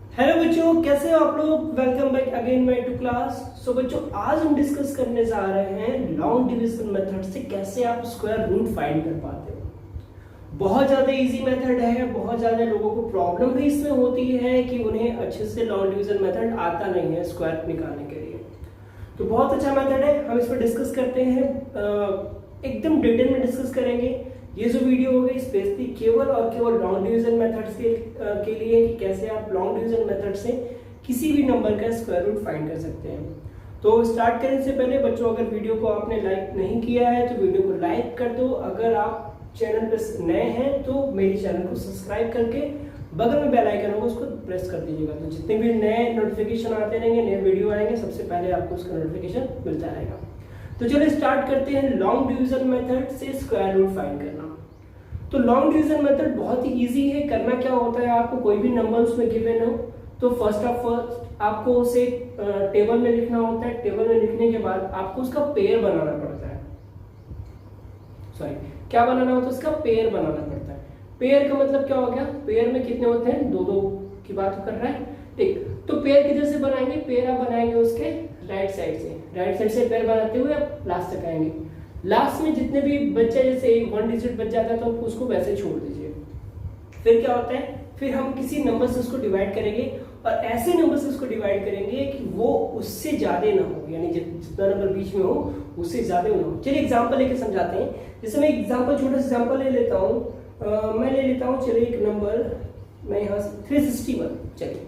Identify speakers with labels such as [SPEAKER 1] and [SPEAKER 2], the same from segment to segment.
[SPEAKER 1] Hello बच्चों, कैसे हो आप लोग। Welcome back again my to class. So बच्चों, आज हम डिस्कस करने जा रहे हैं लॉन्ग डिवीजन मेथड से कैसे आप स्क्वायर रूट फाइंड कर पाते हो। बहुत ज़्यादा इजी मेथड है। बहुत ज़्यादा लोगों को प्रॉब्लम भी इसमें होती है कि उन्हें अच्छे से लॉन्ग डिवीजन मेथड आता नहीं है स्क्वायर निकालने के लिए। तो बहुत अच्छा मेथड है, हम इस पर डिस्कस करते हैं, एकदम डिटेल में डिस्कस करेंगे। ये जो वीडियो होगी स्पेशली केवल और केवल लॉन्ग डिवीजन मेथड्स के लिए कि कैसे आप लॉन्ग डिवीजन मेथड से किसी भी नंबर का स्क्वायर रूट फाइंड कर सकते हैं। तो स्टार्ट करने से पहले बच्चों, अगर वीडियो को आपने लाइक नहीं किया है तो वीडियो को लाइक कर दो। अगर आप चैनल पर नए हैं तो मेरे चैनल को सब्सक्राइब करके बगल में बेल आइकन होगा उसको प्रेस कर दीजिएगा। तो जितने भी नए नोटिफिकेशन आते रहेंगे, नए वीडियो आएंगे, सबसे पहले आपको उसका नोटिफिकेशन मिलता रहेगा। तो चलिए स्टार्ट करते हैं लॉन्ग डिवीजन मेथड से स्क्वायर रूट फाइंड करना। तो लॉन्ग डिवीजन मेथड बहुत ही इजी है। करना क्या होता है, आपको कोई भी नंबर उसमें गिवन हो तो फर्स्ट आपको उसे टेबल में लिखना होता है। टेबल में लिखने के बाद आपको उसका पेयर बनाना पड़ता है। सॉरी, क्या बनाना होता है, उसका पेयर बनाना पड़ता है। पेयर का मतलब क्या हो गया, पेयर में कितने होते हैं, दो दो की बात कर रहा है। ठीक, तो पेयर किधर से बनाएंगे, पेयर आप बनाएंगे उसके राइट साइड से। राइट साइड से पेयर बनाते हुए आप लास्ट तक आएंगे। लास्ट में जितने भी बच्चे, जैसे वन डिजिट बच जाता है तो उसको वैसे छोड़ दीजिए। फिर क्या होता है, फिर हम किसी नंबर से उसको डिवाइड करेंगे और ऐसे नंबर से उसको डिवाइड करेंगे कि वो उससे ज्यादा ना हो, यानी जितना नंबर बीच में हो उससे ज्यादा ना हो। चलिए एग्जांपल लेके समझाते हैं। जैसे मैं एग्जांपल, छोटा सा एग्जांपल ले लेता हूँ। मैं ले लेता हूँ, चलिए एक नंबर मैं यहाँ से 361, चलिए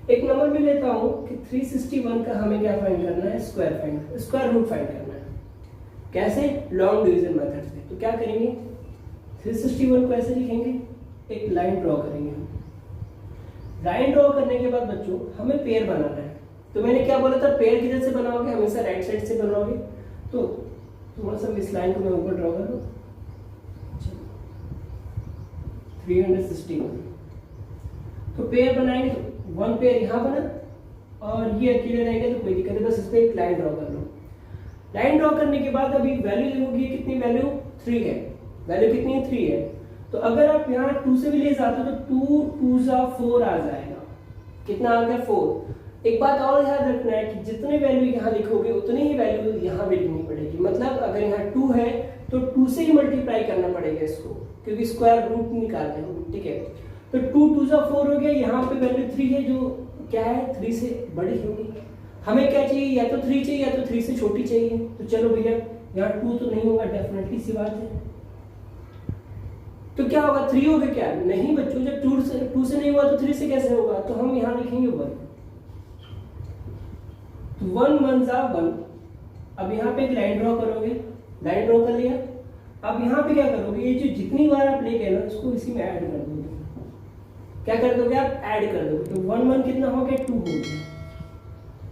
[SPEAKER 1] एक नंबर में लेता हूँ कि 361 का हमें क्या फाइंड करना है, स्क्वायर रूट फाइंड करना है। कैसे, लॉन्ग डिवीजन मेथड से। तो क्या करेंगे, 361 को ऐसे लिखेंगे, एक लाइन ड्रॉ करेंगे। लाइन ड्रॉ करने के बाद बच्चों हमें पेयर बनाना है। तो मैंने क्या बोला था, पेयर किधर से बनाओगे, हमेशा राइट साइड से बनाओगे। तो थोड़ा सा इस लाइन को मैं ऊपर ड्रॉ कर दूं, 361। तो पेयर बनाएंगे तो वन पेयर यहाँ बना और ये अकेले रहेगा तो कोई दिक्कत नहीं, बस इस पर एक लाइन ड्रॉ कर लो। लाइन ड्रॉ करने के बाद अभी वैल्यू होगी कितनी, वैल्यू 3 है। वैल्यू कितनी है, 3 है। तो अगर आप यहाँ 2 से भी ले जाते हो तो 2 2 4 आ जाएगा। कितना आ गया, 4। एक बात और याद रखना है कि जितने वैल्यू यहाँ लिखोगे उतनी ही वैल्यू यहाँ भी लिखनी पड़ेगी। मतलब अगर यहाँ 2 है तो 2 से ही मल्टीप्लाई करना पड़ेगा इसको, क्योंकि स्क्वायर रूट निकालते हैं। ठीक है, तो 2 2 4 हो गया। यहाँ पे वैल्यू 3 है, जो क्या है 3 से बड़ी होगी। हमें क्या चाहिए, या तो 3 चाहिए या तो 3 से छोटी चाहिए। तो चलो भैया, यहाँ 2 तो नहीं होगा, डेफिनेटली सी बात है। तो क्या होगा, 3 होगा क्या, नहीं बच्चों, जब 2 से नहीं हुआ तो 3 से कैसे होगा। तो हम यहाँ लिखेंगे 1। तो 1 1 जा 1। अब यहाँ पे एक लाइन ड्रॉ करोगे, लाइन ड्रॉ कर लिया। अब यहाँ पे क्या करोगे, ये जो जितनी बार आप लेके ना उसको इसी में ऐड कर दोगे। क्या कर दोगे आप, ऐड कर दोगे। तो 1 1 कितना हो गया, 2 हो गया।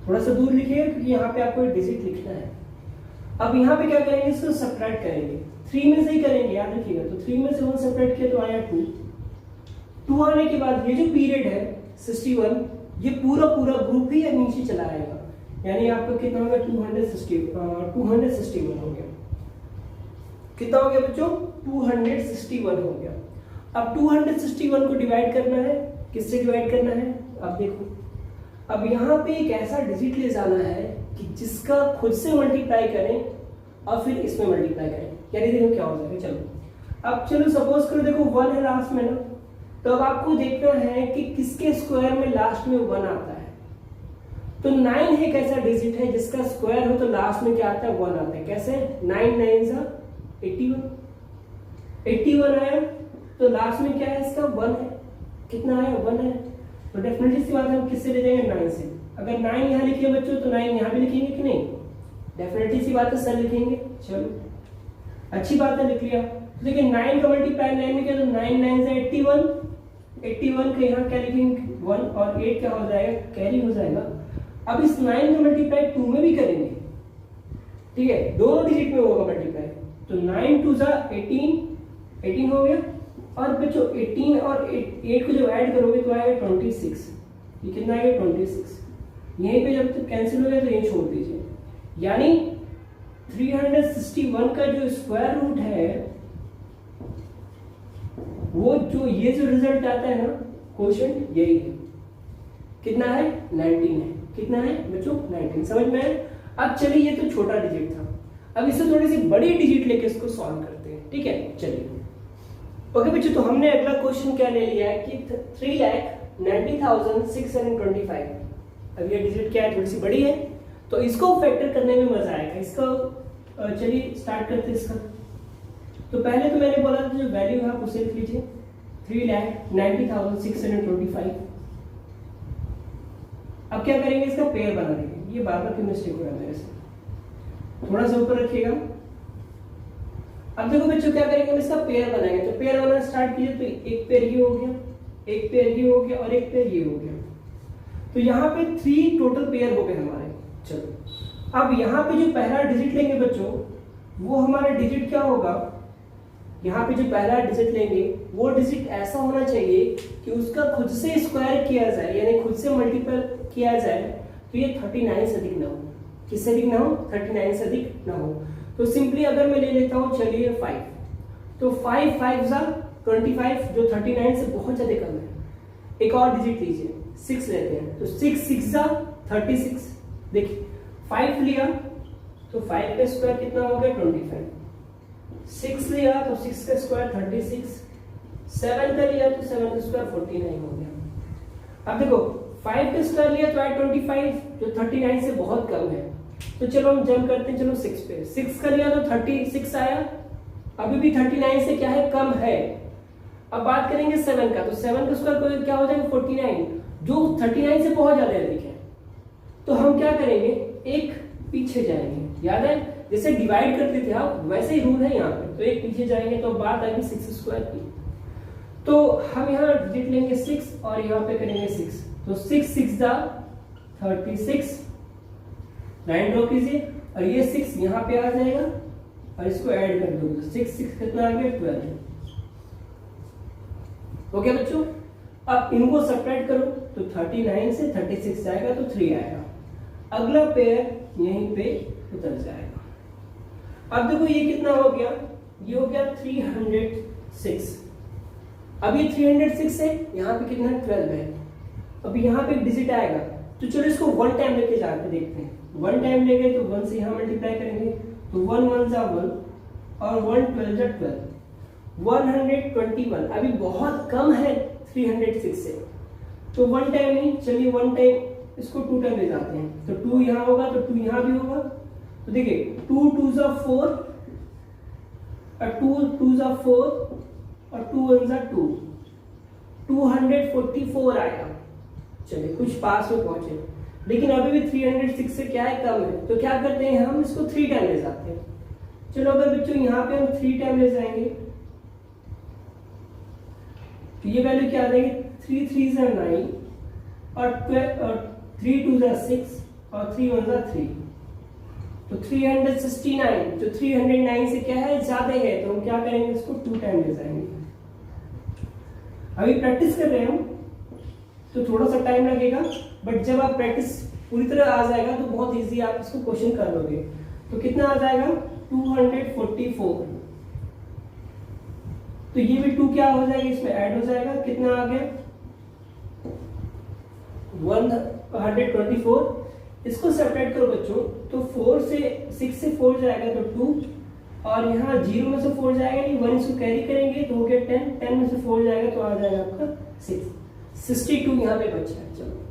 [SPEAKER 1] थोड़ा सा दूर लिखिएगा क्योंकि यहाँ पे आपको एक डिजिट लिखना है। अब यहाँ पे क्या करेंगे, इसको सब्ट्रैक्ट करेंगे। 3 में से ही करेंगे, याद रखिएगा। तो 3 में से 1 सब्ट्रैक्ट किया तो आया 2। 2 आने के बाद ये जो पीरियड है 61, ये पूरा ग्रुप ही नीचे चला आएगा। यानी आपका कितना होगा, 261 हो गया। कितना हो गया बच्चों, 261 हो गया। अब 261 को डिवाइड करना है, किससे डिवाइड करना है, अब देखो। अब यहाँ पे एक ऐसा डिजिट ले जाना है कि जिसका खुद से मल्टीप्लाई करें और फिर इसमें मल्टीप्लाई करें। यानी देखो क्या हो जाएगा। चलो अब चलो सपोज करो, देखो 1 है लास्ट में ना, तो अब आपको देखना है कि किसके स्क्वायर में लास्ट में 1 आता है। तो 9 है एक ऐसा डिजिट है जिसका स्क्वायर हो तो लास्ट में क्या आता है, 1 आता है। कैसे, 9 9 जा 81 आया, तो लास्ट में क्या है इसका, 1 है। कितना आया, 1 है। तो डेफिनेटली सी बात है, हम किससे ले जाएंगे, 9 से। अगर 9 यहाँ लिखिए बच्चों तो 9 यहाँ भी लिखेंगे कि नहीं, डेफिनेटली सी बात है सर लिखेंगे। चलो अच्छी बात है, लिख लिया। तो देखिए 9 का मल्टीप्लाई 9 में किया तो 9 9 से 81 का यहाँ क्या लिखेंगे, 1 और 8 क्या हो जाएगा, कैरी हो जाएगा। अब इस 9 का मल्टीप्लाई 2 में भी करेंगे। ठीक है, दोनों डिजिट में होगा मल्टीप्लाई। तो 9 2 जा 18 हो गया। और बच्चों 18 और 8 को जब ऐड करोगे तो आएगा 26। ये कितना आएगा, 26। यहीं पे जब तक कैंसिल हो गया तो यहीं छोड़ दीजिए। यानी 361 का जो स्क्वायर रूट है, वो जो ये जो रिजल्ट आता है ना, क्वोशिएंट यही है। कितना है 19 है, कितना है बच्चों 19, समझ में है। अब चलिए ये तो छोटा डिजिट था, अब इससे थोड़ी सी बड़ी डिजिट लेके इसको सॉल्व करते हैं, ठीक है चलिए। ओके बच्चों, तो हमने अगला क्वेश्चन क्या ले लिया है कि 3,90,625। अब ये डिजिट क्या है, थोड़ी सी बड़ी है, तो इसको फैक्टर करने में मजा आएगा। इसको चलिए स्टार्ट करते हैं इसका। तो पहले तो मैंने बोला था जो वैल्यू है आप उसे लिख लीजिए 3,90,625। अब क्या करेंगे, इसका पेयर बना देंगे। ये बार बार क्यों मिस्टेक हो रहा है मेरे से, थोड़ा सा ऊपर रखिएगा। अब देखो बच्चों क्या करेंगे, हम इसका पेयर बनाएंगे। तो पेयर बनाना स्टार्ट कीजिए। तो एक पेयर ये हो गया, एक पेयर ये हो गया और एक पेयर ये हो गया। तो यहाँ पे 3 टोटल पेयर हो गए हमारे। चलो अब यहाँ पे जो पहला डिजिट लेंगे बच्चों, वो हमारा डिजिट क्या होगा, यहाँ पे जो पहला डिजिट लेंगे वो डिजिट ऐसा होना चाहिए कि उसका खुद से स्क्वायर किया जाए, यानी खुद से मल्टीपल किया जाए, तो ये 39 से अधिक ना हो। किससे अधिक ना हो, 39 से अधिक ना हो। तो सिंपली अगर मैं ले लेता हूँ चलिए 5, तो 5 5 25, जो 39 से बहुत ज्यादा कम है। एक और डिजिट लीजिए 6 लेते हैं, तो 6 6 36। देखिए 5 लिया तो 5 का स्क्वायर कितना हो गया 25, 6 लिया तो 6 का स्क्वायर 36, 7 का लिया तो 7 का स्क्वायर 49 हो गया। अब देखो 5 का स्क्वायर लिया तो आया 25, जो 39 से बहुत कम है। तो चलो हम जंप करते हैं, चलो 6 पे। 6 का लिया तो 36 आया, अभी भी 39 से क्या है कम है। अब बात करेंगे 7 का, तो 7 का स्क्वायर क्या हो जाएगा 49, जो 39 से बहुत ज्यादा अधिक है। तो हम क्या करेंगे, एक पीछे जाएंगे। याद है जैसे डिवाइड करते थे आप, वैसे ही रूल है यहाँ पे। तो एक पीछे जाएंगे तो बात आएगी 6 स्क्वायर की। तो हम यहाँ डिजिट लेंगे 6 और यहाँ पे करेंगे 6। तो 6 6 36, लाइन ड्रॉ कीजिए और ये 6 यहाँ पे आ जाएगा और इसको ऐड कर दो। 6 6 कितना आ गया 12। ओके बच्चों, अब इनको सब्ट्रैक्ट करो तो 39 से 36 जाएगा तो 3 आएगा। अगला पेयर यहीं पे उतर जाएगा। अब देखो ये कितना हो गया, ये हो गया 306। अब ये 306 है, यहाँ पे कितना 12 है। अब यहाँ पे एक डिजिट आएगा, तो चलो इसको 1 टाइम लेके जाके देखते हैं। 1 टाइम ले गए तो 1 से यहाँ मल्टीप्लाई करेंगे, तो 1 1 जा 1 और 1 12 जा 12, 121। अभी बहुत कम है 306 से, तो 1 टाइम नहीं, चलिए 1 टाइम इसको 2 टाइम ले जाते हैं। तो 2 यहाँ होगा तो 2 यहाँ भी होगा। तो देखिए 2 2 जा 4 और 2 2 जा 4 और 2 1 जा 2, 244 आएगा। चलिए कुछ पास में पहुंचे, लेकिन अभी भी 306 से क्या है कम है। तो क्या करते हैं, हम इसको 3 टाइम ले जाते हैं। चलो अगर बच्चों यहाँ पे हम 3 टाइम ले जाएंगे तो ये वैल्यू क्या आ जाएगी, 3 3 जा 9 और 3 2 जा 6 और 3 1 जा 3, तो 369। जो 309 से क्या है ज्यादा है, तो हम क्या करेंगे, इसको 2 टाइम ले जाएंगे। अभी प्रैक्टिस कर रहे हैं हम, तो थोड़ा सा टाइम लगेगा, बट जब आप प्रैक्टिस पूरी तरह आ जाएगा तो बहुत इजी आप इसको क्वेश्चन कर लोगे। तो कितना आ जाएगा 244। तो ये भी 2 क्या हो जाएगा, इसमें ऐड हो जाएगा। कितना आ गया 124। इसको सेपरेट करो बच्चों, तो 4 से 6 से 4 जाएगा तो 2, और यहाँ 0 में से 4 जाएगा नहीं, 1 इसको कैरी करेंगे तो हो गया 10, 10 में से 4 जाएगा तो आ जाएगा आपका 6, 62 यहाँ पे बचा है। चलो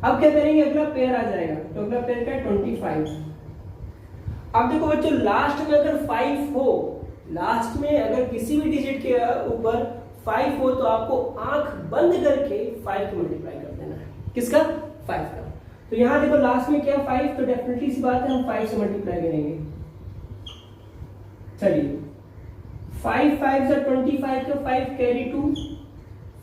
[SPEAKER 1] अब क्या करेंगे, अगला पेयर आ जाएगा। तो अगला पेयर क्या है 25। अब देखो बच्चों लास्ट में अगर 5 हो, लास्ट में अगर किसी भी डिजिट के ऊपर 5 हो, तो आपको आंख बंद करके 5 को मल्टीप्लाई कर देना है। किसका 5 का। तो यहाँ देखो लास्ट में क्या 5, तो डेफिनेटली सी बात है हम 5 से मल्टीप्लाई करेंगे। चलिए 5 5 जा 25 का 5 कैरी 2,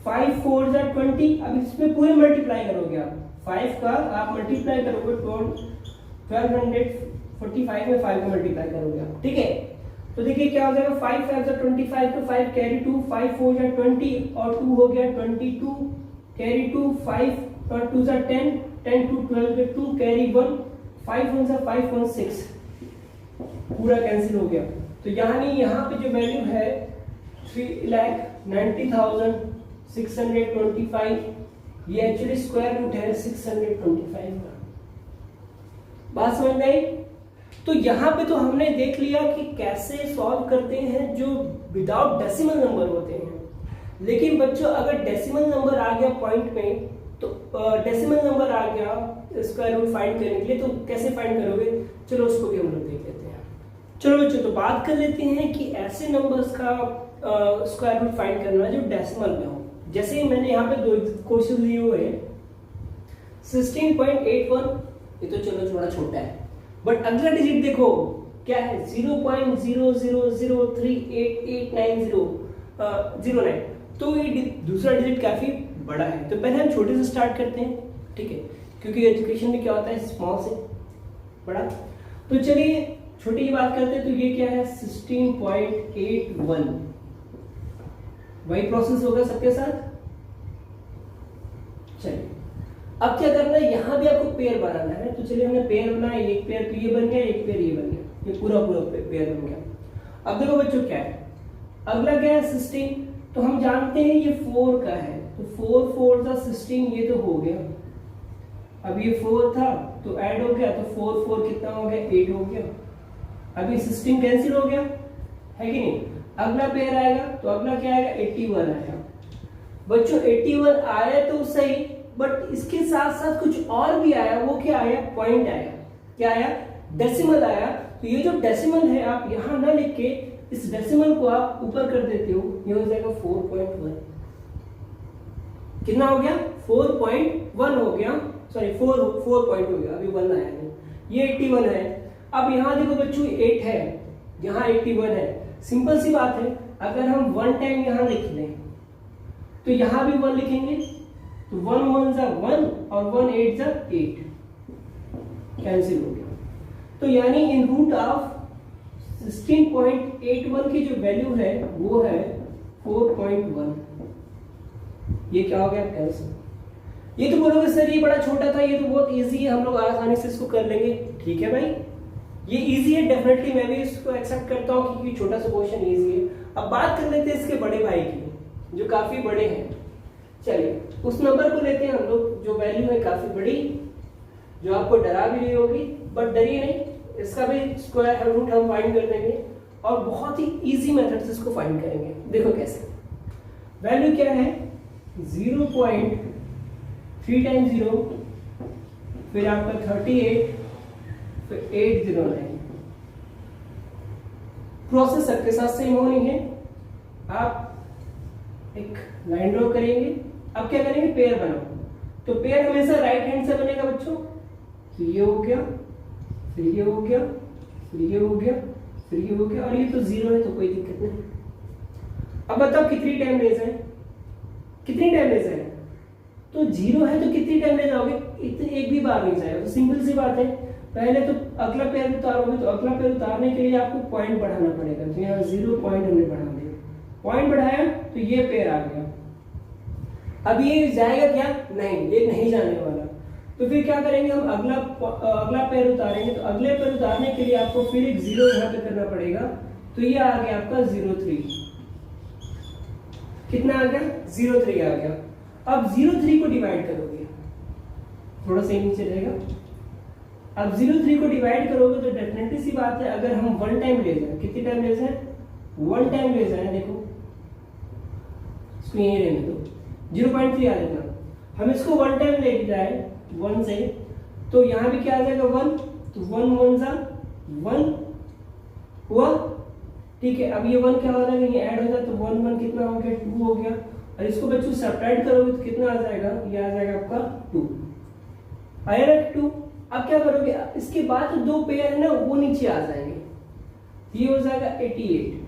[SPEAKER 1] 5 4 जा 20। अब इसमें पूरे मल्टीप्लाई करोगे आप, 5 का आप मल्टीप्लाई करोगे 1245 में 5 को मल्टीप्लाई करोगे आप, ठीक है। तो देखिए क्या हो जाएगा, 5 5 जा 25 का 5 कैरी 2, 5 4 जा 20 और 2 हो गया 22 कैरी 2, 5 और 2 जा 10, 10 2 12 पे 2 कैरी 1, 5 1 जा 5 1 6, पूरा कैंसिल हो गया। तो यानी यहाँ पे जो वैल्यू है 3,90,625, ये एक्चुअली स्क्वायर रूट है 625 का। बात समझ में आई? तो यहाँ पे तो हमने देख लिया कि कैसे सॉल्व करते हैं जो विदाउट डेसिमल नंबर होते हैं। लेकिन बच्चों अगर डेसिमल नंबर आ गया पॉइंट में, तो डेसिमल नंबर आ गया स्क्वायर रूट फाइंड करने के लिए, तो कैसे फाइंड करोगे? चलो उसको भी हम लोग देख लेते हैं। चलो बच्चों तो बात कर लेते हैं कि ऐसे नंबर्स का स्क्वायर रूट फाइंड करना जो डेसिमल में हो। जैसे मैंने यहाँ पे दो क्वेश्चन दिए हुए हैं, 16.81, ये तो चलो थोड़ा छोटा है, बट अगला डिजिट देखो क्या है, 0.0003889009, तो ये दूसरा डिजिट काफी बड़ा है। तो पहले हम छोटे से स्टार्ट करते हैं, ठीक है, क्योंकि एजुकेशन में क्या होता है स्मॉल से बड़ा। तो चलिए छोटी की बात करते हैं। तो ये क्या है 16.81, वही प्रोसेस होगा सबके साथ। चलिए अब क्या करना है, यहां भी आपको पेयर बनाना है। तो चलिए हमने पेयर बनाया, एक पेयर तो ये बन गया, एक पेयर ये बन गया, ये पूरा पेयर बन गया। अब देखो बच्चों क्या है, अगला क्या है 16, तो हम जानते हैं ये 4 का है, तो 4 4 था 16, ये तो हो गया। अब ये 4 था तो ऐड हो गया, तो 4 4 कितना हो गया 8 हो गया। अब ये 16 कैंसिल हो गया, है कि नहीं? अगला पेयर आएगा, तो अगला क्या आएगा 81 आएगा। बच्चों 81 आया तो सही, बट इसके साथ साथ कुछ और भी आया। वो क्या आया? पॉइंट आया। क्या आया? डेसिमल आया। तो ये जो डेसिमल है आप यहां ना लिख के इस डेसिमल को आप ऊपर कर देते हो, ये हो जाएगा 4.1। कितना हो गया? 4.1 हो गया, सॉरी 4 पॉइंट हो गया, अभी 1 आया नहीं। ये 81 है। अब यहां देखो बच्चों 8 है, यहां 81 है। सिंपल सी बात है, अगर हम 1 टाइम यहां लिख लें तो यहां भी 1 लिखेंगे, तो 1 1 जा 1 और 1 8 जा 8, कैंसिल हो गया। तो यानी इन रूट ऑफ 16.81 की जो वैल्यू है वो है 4.1। ये क्या हो गया? कैंसिल। ये तो बोलोगे सर ये बड़ा छोटा था, ये तो बहुत इजी है, हम लोग आसानी से इसको कर लेंगे। ठीक है भाई, ये इजी है, डेफिनेटली मैं भी इसको एक्सेप्ट करता हूँ क्योंकि छोटा सा क्वेश्चन इजी है। अब बात कर लेते हैं इसके बड़े भाई की, जो काफी बड़े हैं। चलिए उस नंबर को लेते हैं हम लोग जो वैल्यू है काफी बड़ी, जो आपको डरा भी रही होगी, बट डरिए नहीं, इसका भी स्क्वायर रूट हम फाइंड कर देंगे और बहुत ही इजी मेथड से इसको फाइंड करेंगे। देखो कैसे, वैल्यू क्या है 0.3 टाइम्स 0, फिर आपका 38, फिर 809। प्रोसेस सबके साथ सेम होनी है। आप एक लाइन ड्रॉ करेंगे। अब क्या करेंगे? पेयर बनाओ। तो पेयर हमेशा राइट हैंड से बनेगा बच्चों। तो ये हो गया, फिर ये हो गया, फिर ये हो गया, फिर ये हो गया, और ये तो 0 है तो कोई दिक्कत नहीं। अब बताओ कितनी टाइम ले जाए? कितनी टाइम ले जाए? तो 0 है तो कितनी टाइम ले जाओगे? इतनी एक भी बार नहीं जाएगा। तो सिंपल सी बात है, पहले तो अगला पेयर उतारोगे, तो अगला पेयर उतारने के लिए आपको पॉइंट बढ़ाना पड़ेगा। तो यहाँ 0 पॉइंट हमने बढ़ा दिया, पॉइंट बढ़ाया तो ये पेयर आ गया। अब ये जाएगा क्या? नहीं, ये नहीं जाने वाला। तो फिर क्या करेंगे हम? अगला पेयर उतारेंगे। तो अगले पेयर उतारने के लिए आपको फिर एक 0 यहाँ पे करना पड़ेगा। तो ये आ गया आपका 03। कितना आ गया? 03 आ गया। अब 03 को डिवाइड करोगे, थोड़ा सा नीचे रहेगा। अब 03 को डिवाइड करोगे तो डेफिनेटली सी बात है, अगर हम 1 टाइम ले जाए, कितनी टाइम ले जाए? 1 टाइम ले जाए। देखो इसको यहीं रहने दो, 0.3 आ जाएगा। हम इसको 1 टाइम ले जाए 1 से, तो यहाँ भी क्या आ जाएगा 1, तो 1 1 जा 1 हुआ। ठीक है, अब ये 1 क्या हो जाएगा? ये ऐड हो जाए, तो 1 1 कितना हो गया? 2 हो गया। और इसको बच्चों सेपरेट करोगे तो कितना आ जाएगा? ये आ जाएगा आपका 2, आया ना 2। अब क्या करोगे? इसके बाद जो 2 पेयर है ना वो नीचे आ जाएंगे, ये हो जाएगा 88।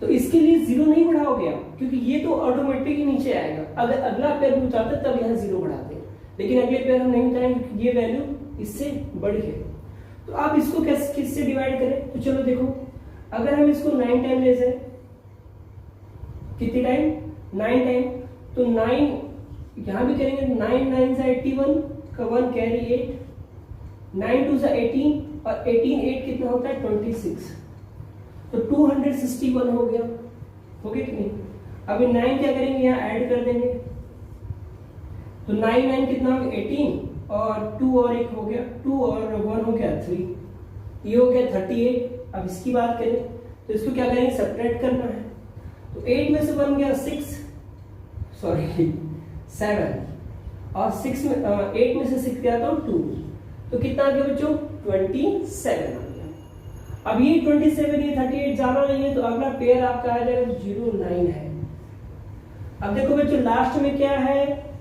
[SPEAKER 1] तो इसके लिए 0 नहीं बढ़ाओगे आप, क्योंकि ये तो ऑटोमेटिक ही नीचे आएगा। अगर अगला पेयर भी उतारते तब यहाँ 0 बढ़ाते हैं, लेकिन अगले पेयर हम नहीं उतारेंगे क्योंकि ये वैल्यू इससे बड़ी है। तो आप इसको किससे डिवाइड करें? तो चलो देखो, अगर हम इसको 9 टाइम ले जाए, कितनी टाइम? 9 टाइम। तो 9 यहां भी करेंगे, 9 9 से 81 का 1 कैरी 8, 9 2 से 18 और 18 8 कितना होता है? 26। तो 261 हो गया। हो गया कि नहीं? अभी 9 क्या करेंगे? यहाँ ऐड कर देंगे, तो 9 9 कितना हो गया 18 और 2 और 1 हो गया 2 और 1 हो गया 3, ये हो गया 38। अब इसकी बात करें तो इसको क्या करेंगे सब्ट्रैक्ट करना है। तो 8 में से बन गया 7 और 6 में 8 में से 6 गया तो 2, तो कितना आ गया बच्चों 27 आ गया। अब ये 27 ये 38 जाना नहीं है तो अगला पेयर आपका आ जाएगा 0 9 है। अब देखो बच्चों लास्ट में क्या है,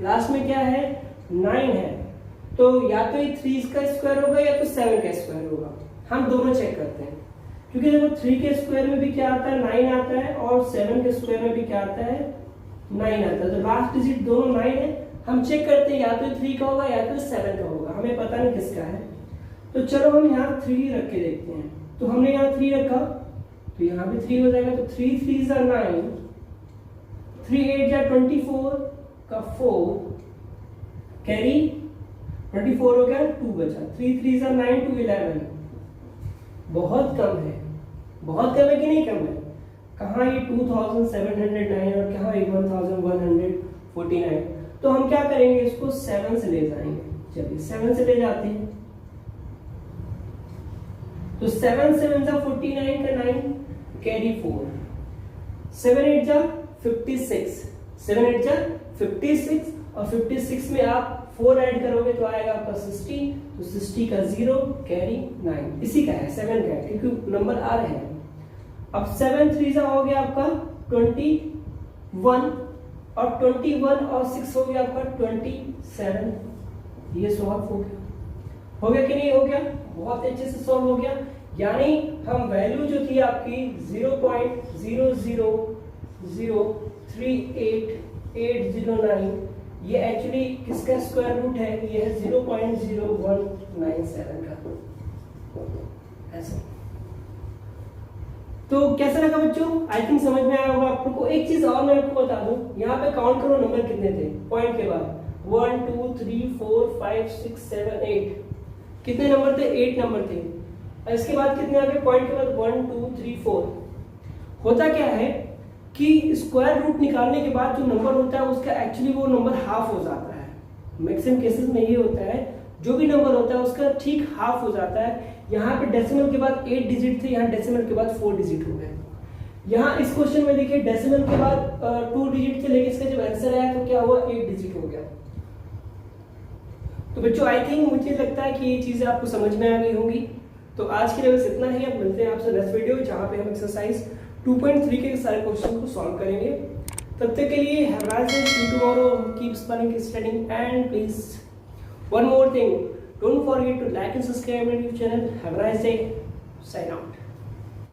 [SPEAKER 1] लास्ट में क्या है 9 है, तो या तो ये 3 का स्क्वायर होगा या तो 7 का स्क्वायर होगा। हम दोनों चेक करते हैं, क्योंकि देखो 3 के स्क्वायर में भी क्या आता है 9 आता है और 7 के स्क्वायर में भी क्या आता है 9 आता है। तो लास्ट डिजिट दोनों 9 है। हम चेक करते हैं या तो 3 का होगा या तो 7 का होगा, हमें पता नहीं किसका है। तो चलो हम यहाँ 3 रख के देखते हैं। तो हमने यहाँ 3 रखा तो यहाँ भी 3 हो जाएगा। तो 3 3 जा 9, 3 8 जा 24 का 4 कैरी 24 हो गया 2 बचा। 3 3 जा 9 2 11, बहुत कम है, बहुत कम है कि नहीं कम है। कहाँ ये 2709 और कहाँ 1149। तो हम क्या करेंगे इसको 7 से ले जाएंगे। चलिए 7 से ले जाते हैं। तो 7 7 जा 49 का 9 कैरी 4, 7 8 जा 56, 7 8 जा 56 और 56 में आप 4 ऐड करोगे तो आएगा आपका 60। तो 60 का 0 कैरी 9, इसी का है 7 का है क्योंकि नंबर आ रहे हैं। अब 7 3 जा हो गया आपका 21 और 21 और 6 हो गया आपका 27। ये सॉल्व हो गया कि नहीं हो गया, बहुत अच्छे से सॉल्व हो गया। यानी हम वैल्यू जो थी आपकी 0.0003889 ये एक्चुअली किसका स्क्वायर रूट है, ये है 0.0197 का। ऐसा तो कैसा लगा बच्चों, आई थिंक समझ में आया होगा आप लोगों को। एक चीज और मैं आपको बता दूं, यहाँ पे काउंट करो नंबर कितने थे पॉइंट के बाद 1 2 3 4 5 6 7 8, कितने नंबर थे 8 नंबर थे। और इसके बाद कितने आ गए पॉइंट के बाद 1 2 3 4। होता क्या है कि स्क्वायर रूट निकालने के बाद जो नंबर होता है उसका एक्चुअली वो नंबर हाफ हो जाता है। मैक्सिमम केसेस में ये होता है जो भी नंबर होता है उसका ठीक हाफ हो जाता है। यहाँ पे डेसिमल के बाद 8 डिजिट थे, यहाँ डेसिमल के बाद 4 डिजिट हो गए। यहाँ इस क्वेश्चन में देखिए डेसिमल के बाद 2 डिजिट थे, लेकिन इसका जब आंसर आया तो क्या हुआ 8 डिजिट हो गया। तो बच्चों आई थिंक मुझे लगता है कि ये चीजें आपको समझ में आ गई होंगी। तो आज के लिए बस इतना ही। अब मिलते हैं आपसे नेक्स्ट वीडियो जहाँ पे हम एक्सरसाइज 2.3 के सारे क्वेश्चन को सॉल्व करेंगे। तब तक के लिए have a nice day, see you tomorrow, keep spelling studying and please one more thing, don't forget to like and subscribe my YouTube channel. Have a nice day. Sign out.